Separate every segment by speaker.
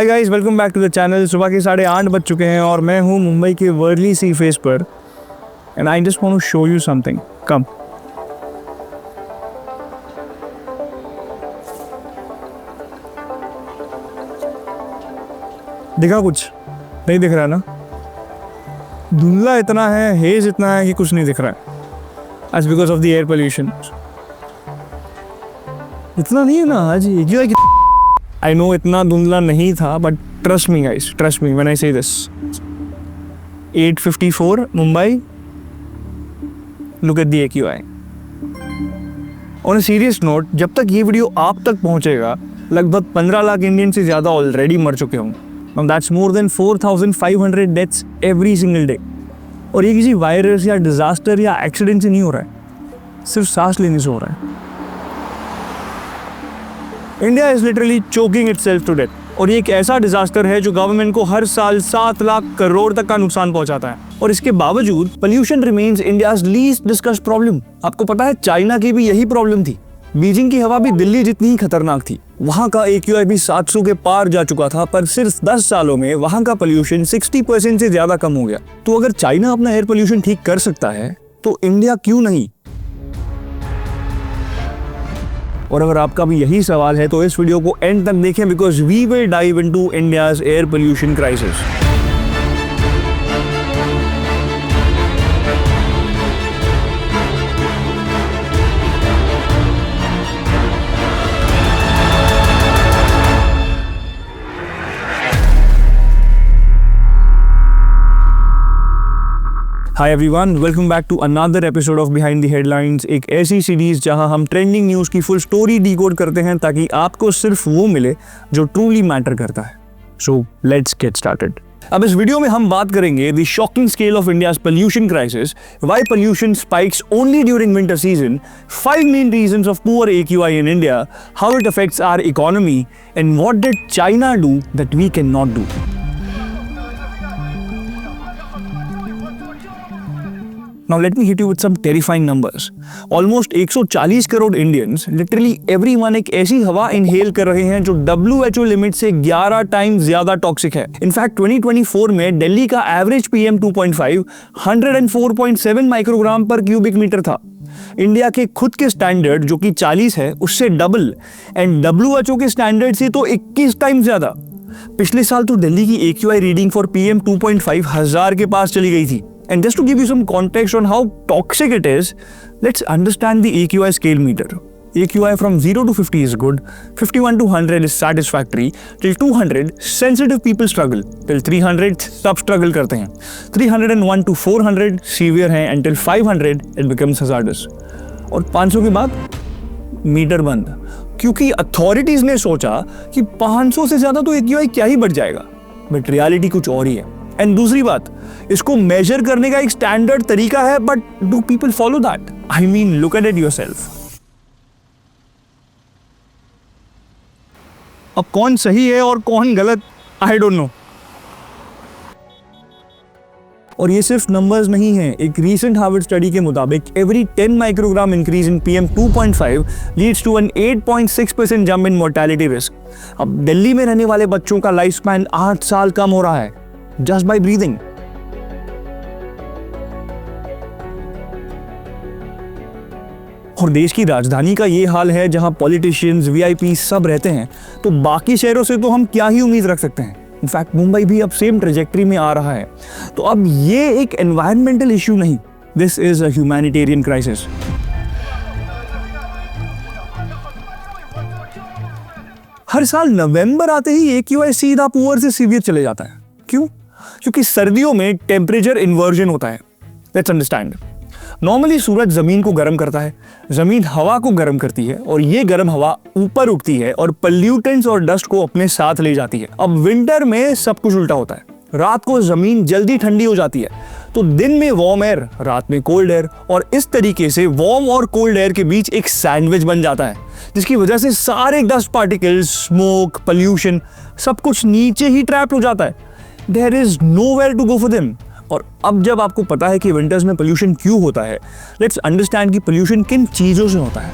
Speaker 1: Hi guys, welcome back to the channel. सुबह के 8:30 बज चुके हैं और मैं हूँ मुंबई के वर्ली सी फेस पर and I just want to show you something. Come. दिखा कुछ? नहीं दिख रहा ना? धुंधला इतना है, हेज इतना है कि कुछ नहीं दिख रहा है। That's because of the air pollution. इतना नहीं है ना आज। I know इतना धुंधला नहीं था, but trust me guys, trust me when I say this. 8:54 Mumbai. Look at the AQI. On a serious note, जब तक ये वीडियो आप तक पहुंचेगा लगभग 15 लाख इंडियन से ज़्यादा ऑलरेडी मर चुके होंगे। Now that's more than 4,500 deaths every single day. और ये किसी वायरस या डिजास्टर या एक्सीडेंट से नहीं हो रहा है, सिर्फ सांस लेने से हो रहा है। India is literally choking itself to death. और ये एक ऐसा डिजास्टर है जो गवर्नमेंट को हर साल 7 लाख करोड़ तक का नुकसान पहुंचाता है। और इसके बावजूद pollution remains India's least discussed problem. आपको पता है चाइना की भी यही प्रॉब्लम थी। बीजिंग की हवा भी दिल्ली जितनी ही खतरनाक थी। वहां का AQI भी 700 के पार जा चुका था, पर सिर्फ 10 सालों में वहां का पोल्यूशन 60% से ज्यादा कम हो गया। तो अगर चाइना अपना एयर पोल्यूशन ठीक कर सकता है तो इंडिया क्यों नहीं? और अगर आपका भी यही सवाल है तो इस वीडियो को एंड तक देखें, because we will dive into India's air pollution crisis. Hi everyone, welcome back to another episode of behind the headlines. एक ऐसी सीरीज जहां हम ट्रेंडिंग न्यूज़ की फुल स्टोरी डिकोड करते हैं ताकि आपको सिर्फ वो मिले जो ट्रूली मैटर करता है। So let's get started. अब इस वीडियो में हम बात करेंगे the shocking scale of India's pollution crisis, why pollution spikes only during winter season, 5 main reasons of poor AQI in India, how it affects our economy and what did China do that we can not do. Now let me hit you with some terrifying numbers. Almost 140 crore Indians, literally everyone, एक ऐसी हवा inhale कर रहे हैं जो WHO limit से 11 times ज्यादा toxic है। इनफैक्ट 2024 में दिल्ली का एवरेज PM 2.5 104.7 माइक्रोग्राम पर क्यूबिक मीटर था। इंडिया के खुद के स्टैंडर्ड जो कि 40 है उससे डबल, एंड WHO के स्टैंडर्ड से तो 21 टाइम्स ज्यादा। पिछले साल तो दिल्ली की AQI रीडिंग फॉर PM 2.5 1000 के पास चली गई थी। And just to give you some context on how toxic it is, let's understand the AQI scale meter. AQI from 0 to 50 is good, 51 to 100 is satisfactory, till 200 sensitive people struggle, till 300 सब struggle करते हैं, 301 to 400 severe हैं, and till 500 it becomes hazardous. और 500 के बाद metre बंद, क्योंकि authorities ने सोचा कि 500 से ज्यादा तो AQI क्या ही बढ़ जाएगा, बट रियलिटी कुछ और ही है। एंड दूसरी बात, इसको मेजर करने का एक स्टैंडर्ड तरीका है, but do people follow that? I mean, look at it yourself. अब कौन सही है और कौन गलत, आई डोंट नो। और ये सिर्फ नंबर्स नहीं है। एक रीसेंट हार्वर्ड स्टडी के मुताबिक every 10 microgram increase in PM 2.5 leads to an 8.6% jump in mortality risk. अब दिल्ली में रहने वाले बच्चों का लाइफ स्पैन 8 साल कम हो रहा है just by breathing. और देश की राजधानी का ये हाल है जहां पॉलिटिशियंस, VIP सब रहते हैं, तो बाकी शहरों से तो हम क्या ही उम्मीद रख सकते हैं। इनफैक्ट मुंबई भी अब सेम ट्रेजेक्टरी में आ रहा है। तो अब ये एक एनवायरमेंटल इश्यू नहीं, this is a humanitarian crisis. हर साल नवंबर आते ही AQI सीधा पुअर से सीवियर चले जाता है। क्यों? क्योंकि सर्दियों में टेम्परेचर इन्वर्जन होता है। Let's understand. नॉर्मली सूरज जमीन को गर्म करता है, जमीन हवा को गर्म करती है, और ये गर्म हवा ऊपर उठती है और पॉल्यूटेंट्स और डस्ट को अपने साथ ले जाती है। अब विंटर में सब कुछ उल्टा होता है। रात को जमीन जल्दी ठंडी हो जाती है, तो दिन में वार्म एयर, रात में कोल्ड एयर, और इस तरीके से वार्म और कोल्ड एयर के बीच एक सैंडविच बन जाता है, जिसकी वजह से सारे डस्ट पार्टिकल्स, स्मोक, पोल्यूशन सब कुछ नीचे ही ट्रैप हो जाता है। There is nowhere to go for them. और अब जब आपको पता है कि विंटर्स में पोल्यूशन क्यों होता है, लेट्स अंडरस्टैंड कि पोल्यूशन किन चीजों से होता है।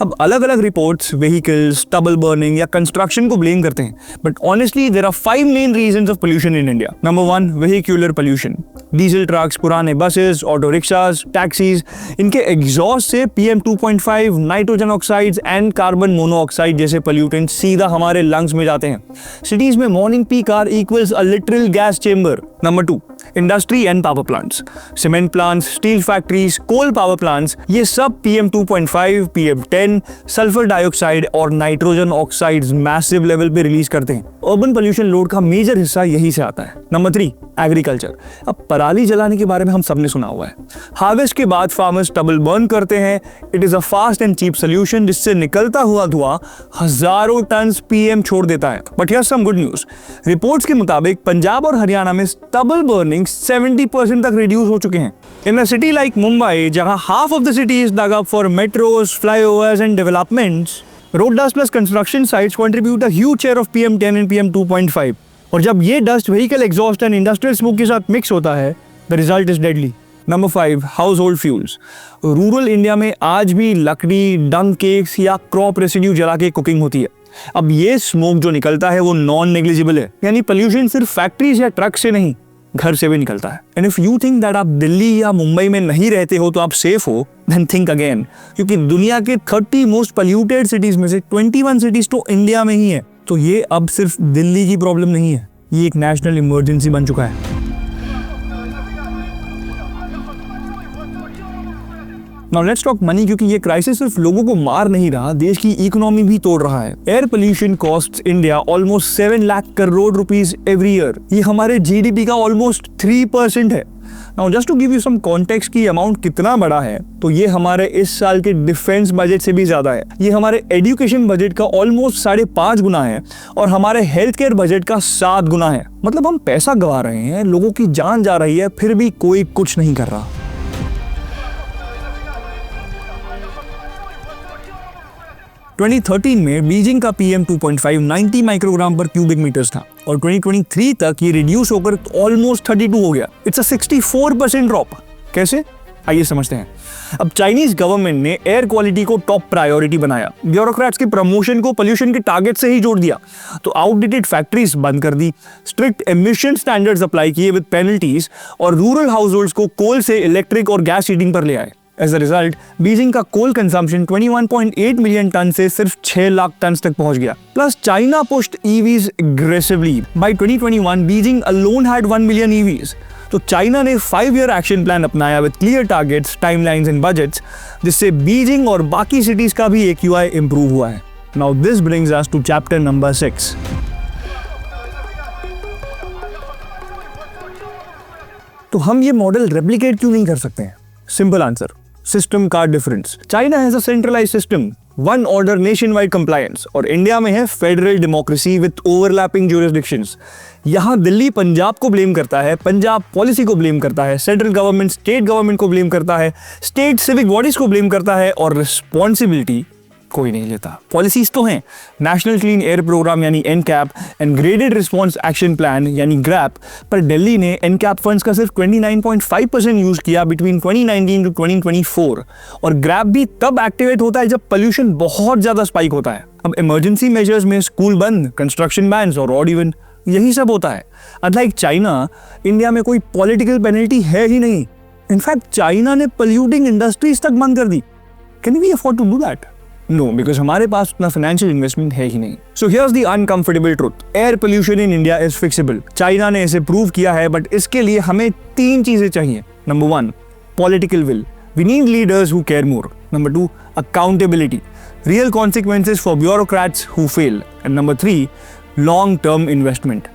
Speaker 1: अब अलग अलग रिपोर्ट्स व्हीकल्स, स्टबल बर्निंग या कंस्ट्रक्शन को ब्लेम करते हैं, but honestly there are 5 main reasons of pollution in India. Number 1, vehicular pollution. Diesel trucks, पुराने बसेस, ऑटो रिक्शाज, टैक्सीज, इनके एग्जॉस्ट से PM 2.5, nitrogen oxides and carbon monoxide जैसे pollutant सीधा हमारे लंग्स में जाते हैं। सिटीज में morning peak hour equals a literal gas chamber. Number 2, industry and power plants. Cement plants, steel factories, coal power plants, ये सब PM 2.5, PM 10, सल्फर डाइऑक्साइड और नाइट्रोजन ऑक्साइड्स मैसिव लेवल पे रिलीज करते हैं। अर्बन पोल्यूशन लोड का major हिस्सा यही से आता है। Number 3, agriculture. अब पराली जलाने के बारे में हम सबने सुना हुआ है। हार्वेस्ट के बाद फार्मर्स स्टबल बर्न करते हैं। It is a fast and cheap solution जिससे निकलता हुआ धुआं हजारों टन PM छोड़ देता है। But here some good news. Reports के मुताबिक पंजाब और हरियाणा में स्टबल बर्निंग 70% तक रिड्यूस हो चुके हैं। इन अ सिटी लाइक मुंबई, जहां half of the city is dug up for metros, flyovers and developments, road dust plus construction sites contribute a huge share of PM 10 and PM 2.5. और जब ये dust vehicle exhaust and industrial smoke के साथ mix होता है, the result is deadly. Number 5, house hold fuels. Rural India में आज भी लकड़ी, डंग केक्स या क्रॉप रेसिड्यू जला के कुकिंग होती है। अब ये स्मोक जो निकलता है वो नॉन नेग्लिजिबल है, यानी पोल्यूशन सिर्फ फैक्ट्रीज या ट्रक से नहीं, घर से भी निकलता है। And if you think that आप दिल्ली या मुंबई में नहीं रहते हो तो आप सेफ हो, देन थिंक अगेन, क्योंकि दुनिया के 30 मोस्ट पोल्यूटेड सिटीज में से 21 सिटीज तो इंडिया में ही है। तो ये अब सिर्फ दिल्ली की प्रॉब्लम नहीं है, ये एक नेशनल इमरजेंसी बन चुका है। Now let's talk money, क्योंकि ये क्राइसिस सिर्फ लोगों को मार नहीं रहा, देश की इकोनॉमी भी तोड़ रहा है। Air pollution costs India almost 7 lakh crore rupees every year. ये हमारे GDP का ऑलमोस्ट 3% है। Now just to give you some context की अमाउंट कितना बड़ा है, तो ये हमारे इस साल के डिफेंस बजट से भी ज्यादा है। ये हमारे एजुकेशन बजट का ऑलमोस्ट 5.5 गुना है और हमारे हेल्थ केयर बजट का 7 गुना है। मतलब हम पैसा गवा रहे हैं, लोगों की जान जा रही है, फिर भी कोई कुछ नहीं कर रहा। 2013 में बीजिंग का PM 2.5 90 माइक्रोग्राम पर क्यूबिक मीटर्स था और 2023 तक ये रिड्यूस होकर ऑलमोस्ट 32 हो गया। It's a 64% drop. कैसे? आइए समझते हैं। अब चाइनीज गवर्नमेंट ने एयर क्वालिटी को टॉप प्रायोरिटी बनाया, ब्यूरोक्रेट्स के प्रमोशन को पोल्यूशन के टारगेट से ही जोड़ दिया, तो आउटडेटेड फैक्ट्रीज बंद कर दी, स्ट्रिक्ट एमिशन स्टैंडर्ड्स अप्लाई किए विद पेनल्टीज और रूरल हाउसहोल्ड्स को कोल से इलेक्ट्रिक और गैस हीटिंग पर ले आए। एज अ रिजल्ट बीजिंग का कोल कंजम्पशन 21.8 मिलियन टन से सिर्फ 6 लाख टन तक पहुंच गया। Plus China pushed EVs aggressively. By 2021 Beijing alone had 1 million EVs. तो चाइना ने 5-year एक्शन प्लान अपनाया with clear targets, timelines and budgets, जिससे बीजिंग और बाकी सिटीज का भी AQI इंप्रूव हुआ है। Now this brings us to chapter number 6। तो हम ये मॉडल रेप्लिकेट क्यों नहीं कर सकते हैं? सिंपल आंसर, सिस्टम का difference. China has a centralised system, one order, nation wide compliance, और इंडिया में है फेडरल डेमोक्रेसी विद ओवरलैपिंग ज्यूरिसडिक्शंस। यहाँ दिल्ली पंजाब को ब्लेम करता है, पंजाब पॉलिसी को ब्लेम करता है, सेंट्रल गवर्नमेंट स्टेट गवर्नमेंट को ब्लेम करता है, स्टेट सिविक बॉडीज को ब्लेम करता है, और रिस्पॉन्सिबिलिटी कोई नहीं लेता। पॉलिसीज तो हैं, नेशनल क्लीन एयर प्रोग्राम यानी NCAP and graded response action plan यानी GRAP, पर दिल्ली ने NCAP फंड्स का सिर्फ 29.5% यूज किया बिटवीन 2019 टू 2024, और GRAP भी तब एक्टिवेट होता है जब पोल्यूशन बहुत ज्यादा स्पाइक होता है। अब इमरजेंसी मेजर्स में स्कूल बंद, कंस्ट्रक्शन बैन्स और ऑड इवन, यही सब होता है। अनलाइक चाइना, इंडिया में कोई पॉलिटिकल पेनल्टी है ही नहीं। इनफैक्ट चाइना ने पोल्यूटिंग इंडस्ट्रीज तक बंद कर दी। Can we afford to do that? No, because हमारे पास उतना फाइनेंशियल इन्वेस्टमेंट है ही नहीं। So here's the uncomfortable truth, air pollution in India is fixable. China ने इसे प्रूव किया है, बट इसके लिए हमें 3 चीजें चाहिए। Number 1, political will, we need leaders who care more. Number 2, accountability, real consequences for bureaucrats who fail. And number 3, long term investment,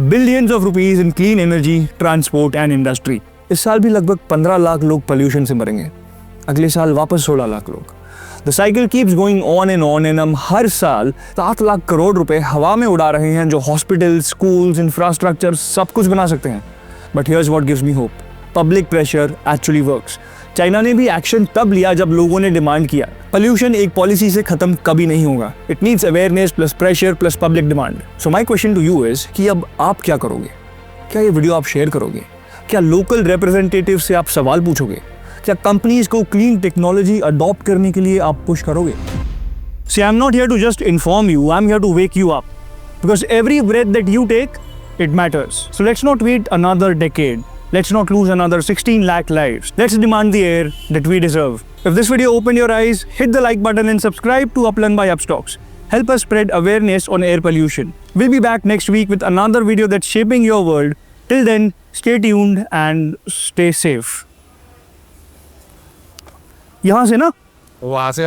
Speaker 1: billions of rupees in clean energy, transport and industry. इस साल भी लगभग 15 लाख लोग pollution से मरेंगे, अगले साल वापस 16 लाख लोग। The cycle keeps going on and हम हर साल 7 लाख करोड़ रुपए हवा में उड़ा रहे हैं, जो हॉस्पिटल, स्कूल्स, इंफ्रास्ट्रक्चर सब कुछ बना सकते हैं। But here's what gives me hope, public pressure actually works. China ने भी एक्शन तब लिया जब लोगों ने डिमांड किया। पोल्यूशन एक पॉलिसी से खत्म कभी नहीं होगा। It needs awareness plus pressure plus public demand. So my question to you is कि अब आप क्या करोगे? क्या ये वीडियो आप शेयर करोगे? क्या लोकल रिप्रेजेंटेटिव से आप सवाल पूछोगे? क्या कंपनीज को क्लीन टेक्नोलॉजी अडॉप्ट करने के लिए आप पुश करोगे? See, I'm not here to just inform you, I'm here to wake you up. Because every breath that you take, it matters. So let's not wait another decade. Let's not lose another 16 lakh lives. Let's demand the air that we deserve. If this video opened your eyes, hit the like button and subscribe to Upland by Upstocks. Help us spread awareness on air pollution. We'll be back next week with another video that's shaping your world. Till then, stay tuned and stay safe. यहाँ से ना?
Speaker 2: वहां से